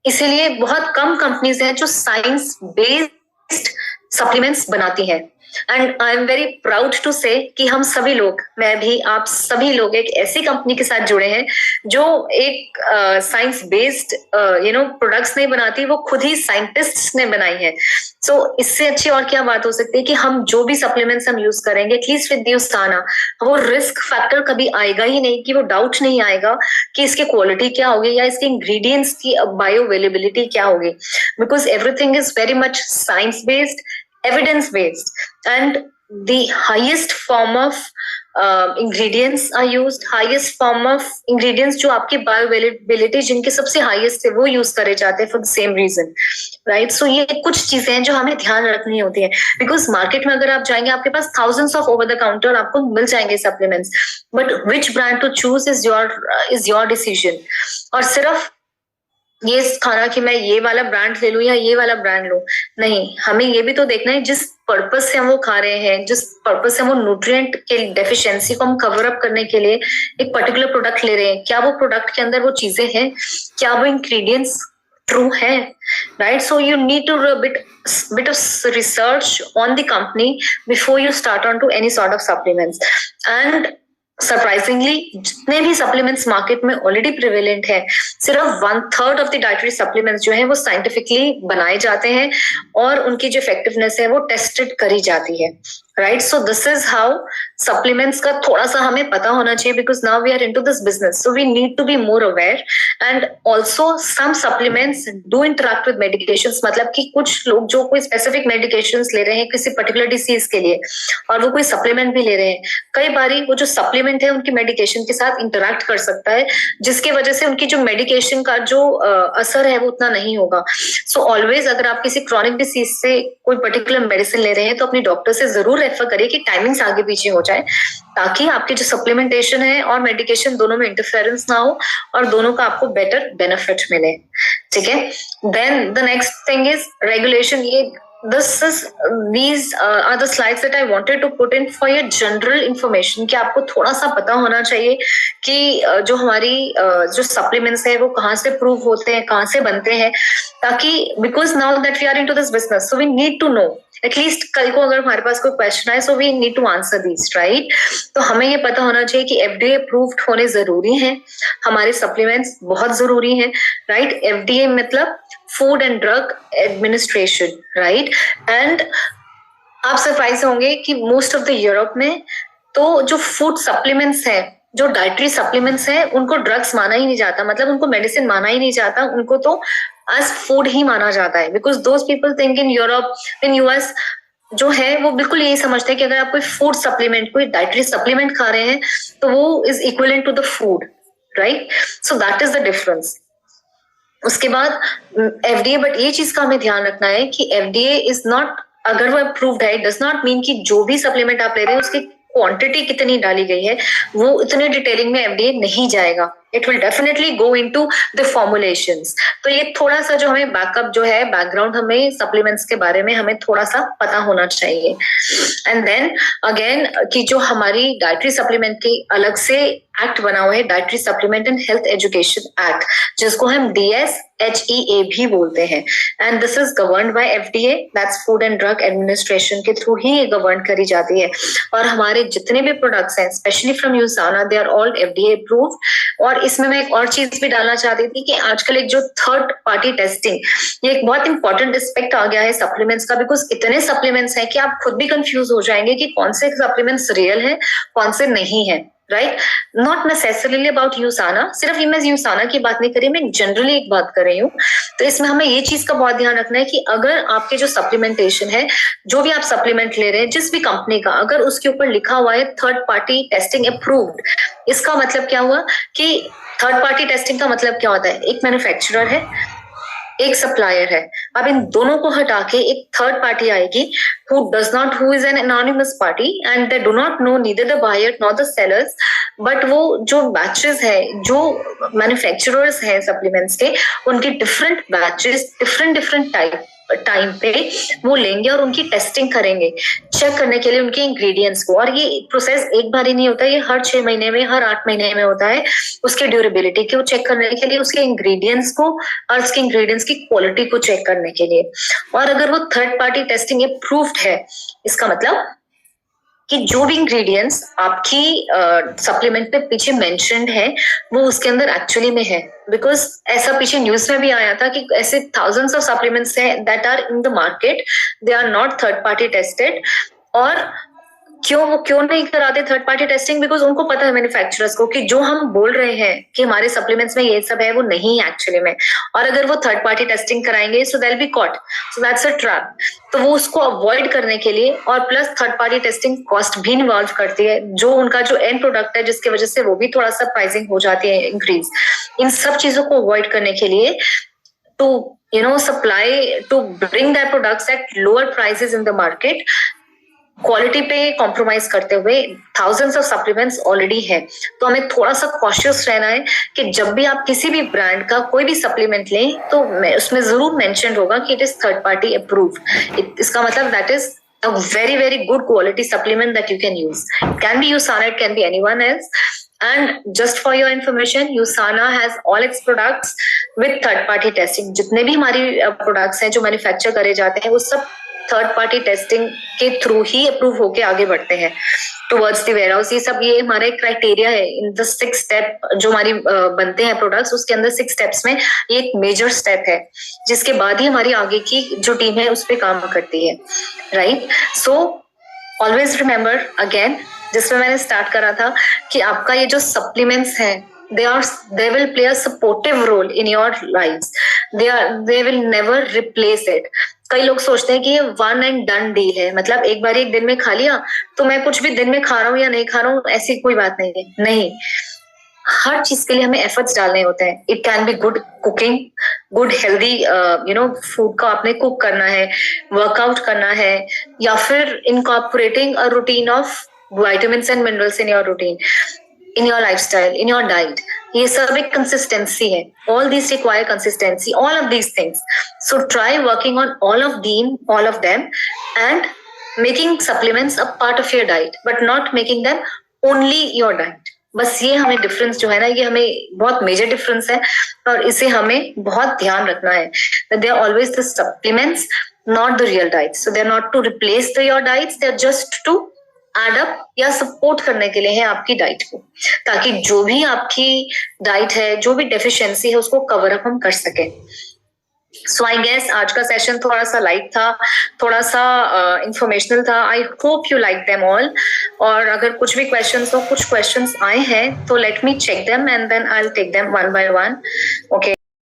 इसीलिए बहुत कम कंपनीज हैं जो साइंस बेस्ड सप्लीमेंट्स बनाती हैं। And I am very proud to say कि हम सभी लोग, मैं भी, आप सभी लोग एक ऐसी कंपनी के साथ जुड़े हैं जो एक साइंस बेस्ड प्रोडक्ट्स नहीं बनाती, वो खुद ही साइंटिस्ट्स ने बनाई है। सो इससे अच्छी और क्या बात हो सकती है कि हम जो भी सप्लीमेंट्स हम यूज करेंगे, एटलीस्ट विद यूसाना, वो रिस्क फैक्टर कभी आएगा ही नहीं, कि वो डाउट नहीं आएगा कि इसकी क्वालिटी क्या होगी या इसके इंग्रेडिएंट्स की बायो अवेलेबिलिटी क्या होगी, because everything is very much science based, evidence based, and the highest form of ingredients are used, highest form of ingredients जो आपकी bioavailability जिनके सबसे highest है वो यूज करे जाते हैं for the same reason, right? So ये कुछ चीजें हैं जो हमें ध्यान रखनी होती है, because market में अगर आप जाएंगे आपके पास thousands of over the counter आपको मिल जाएंगे supplements, but which brand to choose is your decision। और सिर्फ ये खाना कि मैं ये वाला ब्रांड ले लूं या ये वाला ब्रांड लूं, नहीं, हमें ये भी तो देखना है जिस पर्पस से हम वो खा रहे हैं, जिस पर्पस से हम वो न्यूट्रिएंट के डेफिशिएंसी को हम कवर अप करने के लिए एक पर्टिकुलर प्रोडक्ट ले रहे हैं, क्या वो प्रोडक्ट के अंदर वो चीजें हैं, क्या वो इंग्रेडिएंट्स ट्रू है, right. So you need to do bit of research on the company before you start on to any sort of supplements। And surprisingly जितने भी सप्लीमेंट्स मार्केट में ऑलरेडी प्रिवेलेंट है, सिर्फ 1/3 ऑफ द डाइटरी सप्लीमेंट्स जो है वो scientifically बनाए जाते हैं और उनकी जो इफेक्टिवनेस है वो टेस्टेड करी जाती है, right. So this is how supplements का थोड़ा सा हमें पता होना चाहिए, because now we are into this business, so we need to be more aware. And also some supplements do interact with medications, मतलब कि कुछ लोग जो कोई स्पेसिफिक मेडिकेशंस ले रहे हैं किसी पर्टिकुलर डिसीज के लिए और वो कोई सप्लीमेंट भी ले रहे हैं, कई बारी वो जो सप्लीमेंट है उनकी मेडिकेशन के साथ इंटरेक्ट कर सकता है, जिसकी वजह से उनकी जो मेडिकेशन का जो असर है वो उतना नहीं होगा। सो ऑलवेज अगर आप किसी क्रॉनिक डिसीज से कोई पर्टिकुलर मेडिसिन ले रहे हैं तो अपने डॉक्टर से जरूर रेफर करिए कि टाइमिंग्स आगे पीछे हो जाए, ताकि आपकी जो सप्लीमेंटेशन है और मेडिकेशन दोनों में इंटरफेरेंस ना हो और दोनों का आपको बेटर बेनिफिट मिले। ठीक है, then the next thing is regulation. ये these are the slides that I wanted to put in for your general information, कि आपको थोड़ा सा पता होना चाहिए कि जो हमारी जो सप्लीमेंट्स है वो कहाँ से प्रूव होते हैं, कहाँ से बनते हैं, ताकि because now that we are into this business, so we need to know at least कल को अगर हमारे पास कोई क्वेश्चन आए, so we need to answer these, right. तो हमें ये पता होना चाहिए कि एफडीए अप्रूव्ड होने जरूरी है, हमारे सप्लीमेंट्स बहुत जरूरी है, राइट। एफडीए मतलब food and drug administration, right. And आप सरप्राइज होंगे कि मोस्ट ऑफ द यूरोप में तो जो फूड सप्लीमेंट्स है, जो डाइटरी सप्लीमेंट्स है, उनको ड्रग्स माना ही नहीं जाता, मतलब उनको मेडिसिन माना ही नहीं जाता, उनको तो एज फूड ही माना जाता है। Because those people think in Europe, in US जो है वो बिल्कुल यही समझते हैं कि अगर आप कोई फूड सप्लीमेंट, कोई डाइटरी सप्लीमेंट खा रहे हैं तो वो is equivalent to the food, right. So that is the difference. उसके बाद एफडीए, बट ये चीज का हमें ध्यान रखना है कि एफडीए इज नॉट, अगर वो अप्रूव्ड है, डज नॉट मीन कि जो भी सप्लीमेंट आप ले रहे हैं उसकी क्वांटिटी कितनी डाली गई है वो इतने डिटेलिंग में एफडीए नहीं जाएगा। It will definitely go into the formulations. तो ये थोड़ा सा जो हमें बैकअप जो है, बैकग्राउंड हमें सप्लीमेंट्स के बारे में हमें थोड़ा सा पता होना चाहिए। एंड देन अगेन कि जो हमारी डाइटरी सप्लीमेंट की अलग से एक्ट बना हुआ है, dietary supplement and health education act, जिसको हम DSHEA भी बोलते हैं, and this is governed bye FDA, that's food and drug administration के थ्रू ही ये गवर्न करी जाती है। और हमारे जितने भी प्रोडक्ट्स हैं, specially from Usana, they are all FDA approved. और इसमें मैं एक और चीज भी डालना चाहती थी कि आजकल एक जो थर्ड पार्टी टेस्टिंग, ये एक बहुत इंपॉर्टेंट एस्पेक्ट आ गया है सप्लीमेंट्स का, बिकॉज इतने सप्लीमेंट्स हैं कि आप खुद भी कंफ्यूज हो जाएंगे कि कौन से सप्लीमेंट्स रियल है, कौन से नहीं है, राइट। नॉट नेसेसरीली अबाउट यूसाना, सिर्फ मैं यूसाना की बात नहीं कर रही, मैं जनरली एक बात कर रही हूँ। तो इसमें हमें ये चीज का बहुत ध्यान रखना है कि अगर आपके जो सप्लीमेंटेशन है, जो भी आप सप्लीमेंट ले रहे हैं जिस भी कंपनी का, अगर उसके ऊपर लिखा हुआ है थर्ड पार्टी टेस्टिंग अप्रूव्ड, इसका मतलब क्या हुआ कि थर्ड पार्टी टेस्टिंग का मतलब क्या होता है, एक मैन्युफैक्चरर है, एक सप्लायर है। अब इन दोनों को हटा के एक थर्ड पार्टी आएगी who is an anonymous party and they do not know neither the buyer nor the sellers, but वो जो बैचेस है, जो मैन्युफैक्चरर्स हैं सप्लीमेंट्स के, उनके डिफरेंट बैचेस डिफरेंट टाइम पे वो लेंगे और उनकी टेस्टिंग करेंगे, चेक करने के लिए उनके इंग्रेडिएंट्स को। और ये प्रोसेस एक बार ही नहीं होता, ये हर 6 महीने में, हर 8 महीने में होता है। उसके ड्यूरेबिलिटी को चेक करने के लिए, उसके इंग्रेडिएंट्स को और उसके इंग्रेडिएंट्स की क्वालिटी को चेक करने के लिए। और अगर वो थर्ड पार्टी टेस्टिंग अप्रूव्ड है, इसका मतलब कि जो भी इंग्रेडिएंट्स आपकी सप्लीमेंट पे पीछे मेंशन्ड है वो उसके अंदर एक्चुअली में है। बिकॉज ऐसा पीछे न्यूज में भी आया था कि ऐसे thousands ऑफ सप्लीमेंट्स हैं that are in the market, they are not third party tested. और क्यों नहीं कराते थर्ड पार्टी टेस्टिंग? बिकॉज उनको पता है मैन्युफैक्चरर्स को कि जो हम बोल रहे हैं कि हमारे सप्लीमेंट्स में ये सब है वो नहीं है एक्चुअली में। और अगर वो थर्ड पार्टी टेस्टिंग कराएंगे so that be caught, so that's a trap. तो वो उसको अवॉइड करने के लिए, और plus third party testing cost भी इन्वॉल्व करती है, जो उनका जो एंड प्रोडक्ट है जिसकी वजह से वो भी थोड़ा सा प्राइसिंग हो जाती है इंक्रीज। इन सब चीजों को अवॉइड करने के लिए to supply, to bring their products at lower prices in the market, quality पे कॉम्प्रोमाइज करते हुए thousands ऑफ सप्लीमेंट्स ऑलरेडी है। तो हमें थोड़ा सा कॉशियस रहना है कि जब भी आप किसी भी ब्रांड का कोई भी सप्लीमेंट लें तो उसमें जरूर मेंशन होगा कि it is third party approved. इसका मतलब that is a very good quality supplement that you can use. It can be USANA, it can be anyone else. And just for your information, USANA has all its products with third party testing. जितने भी हमारी products हैं जो manufacture करे जाते हैं वो सब थर्ड पार्टी टेस्टिंग के थ्रू ही अप्रूव होके आगे बढ़ते हैं टुवर्ड्स द वेयरहाउस। ये सब ये हमारा एक क्राइटेरिया है इन द 6 स्टेप जो हमारी बनते हैं प्रोडक्ट्स, उसके अंदर 6 स्टेप्स में ये एक मेजर स्टेप है जिसके बाद ही हमारी आगे की जो टीम है उस पर काम करती है, right. So always remember again, जिसमें मैंने स्टार्ट करा था कि आपका ये जो सप्लीमेंट्स हैं they will play a supportive role in your lives. They will never replace it. कई लोग सोचते हैं कि ये वन एंड डन डील है, मतलब एक बार एक दिन में खा लिया तो मैं कुछ भी दिन में खा रहा हूँ या नहीं खा रहा हूँ ऐसी कोई बात नहीं है। नहीं, हर चीज के लिए हमें एफर्ट्स डालने होते हैं. It can be good cooking, good healthy food को आपने कुक करना है, वर्कआउट करना है, या फिर incorporating a routine of vitamins and minerals in your routine, in your lifestyle, in your diet. ये सब एक consistency है. All these require consistency. All of these things. So try working on all of them, and making supplements a part of your diet, but not making them only your diet. बस ये हमें difference जो है ना, ये हमें बहुत major difference है, और इसे हमें बहुत ध्यान रखना है. That they are always the supplements, not the real diets. So they are not to replace your diets. They are just to add up या सपोर्ट करने के लिए है आपकी डाइट को, ताकि जो भी आपकी डाइट है, जो भी डेफिशिएंसी है, उसको कवर अप हम कर सके. सो आई गेस आज का सेशन थोड़ा सा लाइट था, थोड़ा सा इंफॉर्मेशनल था. I hope you like them all. और अगर कुछ भी क्वेश्चंस हो, कुछ क्वेश्चंस आए हैं तो let me check them and then I will take them one by one. Okay.